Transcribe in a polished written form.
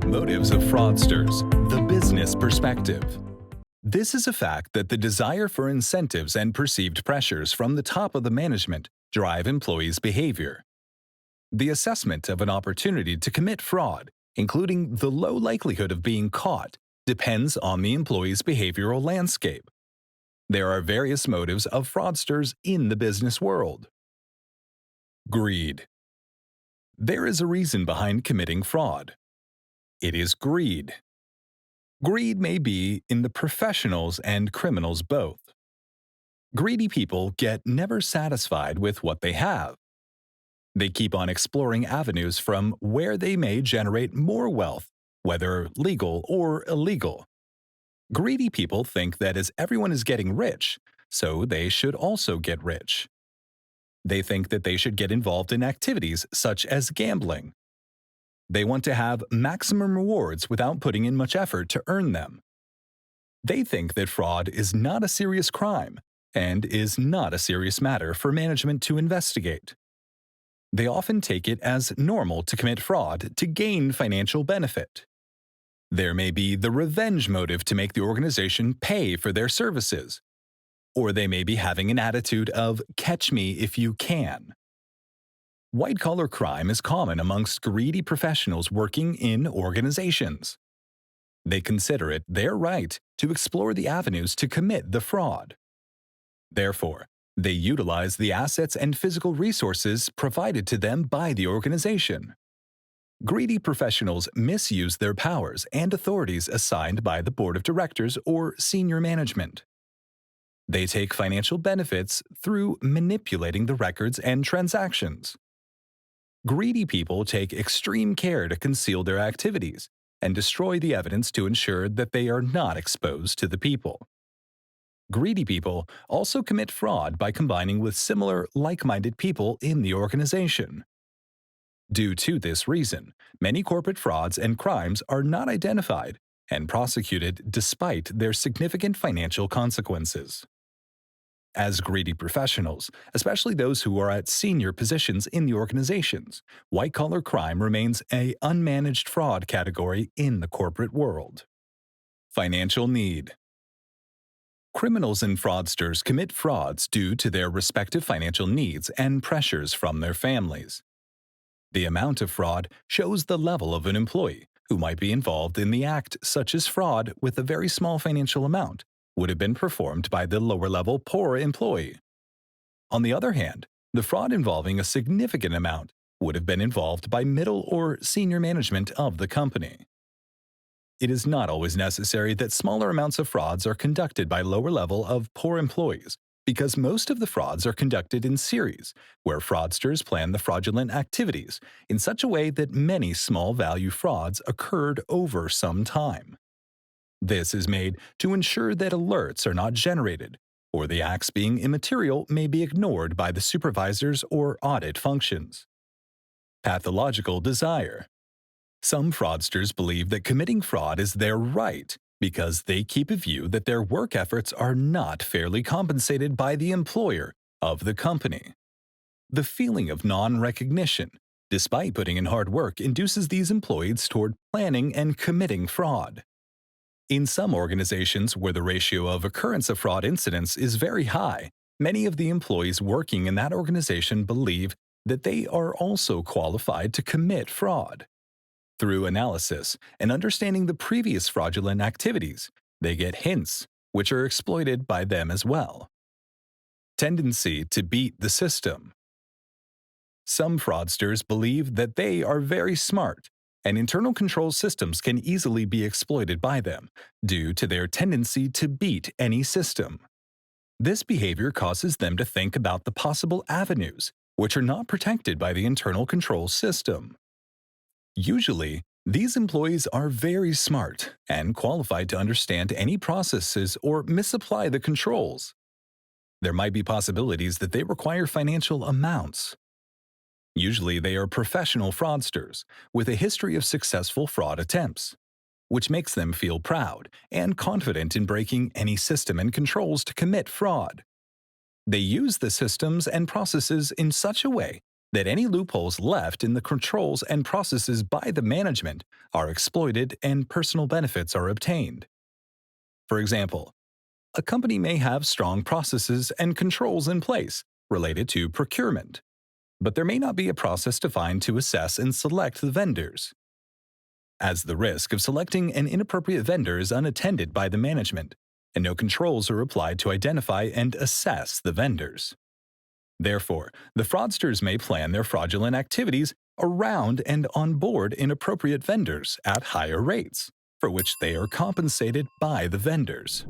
Motives of fraudsters, the business perspective. This is a fact that the desire for incentives and perceived pressures from the top of the management drive employees' behavior. The assessment of an opportunity to commit fraud, including the low likelihood of being caught, depends on the employee's behavioral landscape. There are various motives of fraudsters in the business world. Greed. There is a reason behind committing fraud. It is greed. Greed may be in the professionals and criminals both. Greedy people get never satisfied with what they have. They keep on exploring avenues from where they may generate more wealth, whether legal or illegal. Greedy people think that as everyone is getting rich, so they should also get rich. They think that they should get involved in activities such as gambling. They want to have maximum rewards without putting in much effort to earn them. They think that fraud is not a serious crime and is not a serious matter for management to investigate. They often take it as normal to commit fraud to gain financial benefit. There may be the revenge motive to make the organization pay for their services. Or they may be having an attitude of catch me if you can. White-collar crime is common amongst greedy professionals working in organizations. They consider it their right to explore the avenues to commit the fraud. Therefore, they utilize the assets and physical resources provided to them by the organization. Greedy professionals misuse their powers and authorities assigned by the board of directors or senior management. They take financial benefits through manipulating the records and transactions. Greedy people take extreme care to conceal their activities and destroy the evidence to ensure that they are not exposed to the people. Greedy people also commit fraud by combining with similar, like-minded people in the organization. Due to this reason, many corporate frauds and crimes are not identified and prosecuted despite their significant financial consequences. As greedy professionals, especially those who are at senior positions in the organizations, white-collar crime remains an unmanaged fraud category in the corporate world. Financial need. Criminals and fraudsters commit frauds due to their respective financial needs and pressures from their families. The amount of fraud shows the level of an employee who might be involved in the act, such as fraud with a very small financial amount would have been performed by the lower-level poor employee. On the other hand, the fraud involving a significant amount would have been involved by middle or senior management of the company. It is not always necessary that smaller amounts of frauds are conducted by lower-level of poor employees, because most of the frauds are conducted in series, where fraudsters plan the fraudulent activities in such a way that many small-value frauds occurred over some time. This is made to ensure that alerts are not generated, or the acts being immaterial may be ignored by the supervisors or audit functions. Pathological desire. Some fraudsters believe that committing fraud is their right because they keep a view that their work efforts are not fairly compensated by the employer of the company. The feeling of non-recognition, despite putting in hard work, induces these employees toward planning and committing fraud. In some organizations where the ratio of occurrence of fraud incidents is very high, many of the employees working in that organization believe that they are also qualified to commit fraud. Through analysis and understanding the previous fraudulent activities, they get hints, which are exploited by them as well. Tendency to beat the system. Some fraudsters believe that they are very smart, and internal control systems can easily be exploited by them due to their tendency to beat any system. This behavior causes them to think about the possible avenues, which are not protected by the internal control system. Usually, these employees are very smart and qualified to understand any processes or misapply the controls. There might be possibilities that they require financial amounts. Usually, they are professional fraudsters with a history of successful fraud attempts, which makes them feel proud and confident in breaking any system and controls to commit fraud. They use the systems and processes in such a way that any loopholes left in the controls and processes by the management are exploited and personal benefits are obtained. For example, a company may have strong processes and controls in place related to procurement, but there may not be a process defined to assess and select the vendors, as the risk of selecting an inappropriate vendor is unattended by the management, and no controls are applied to identify and assess the vendors. Therefore, the fraudsters may plan their fraudulent activities around and onboard inappropriate vendors at higher rates, for which they are compensated by the vendors.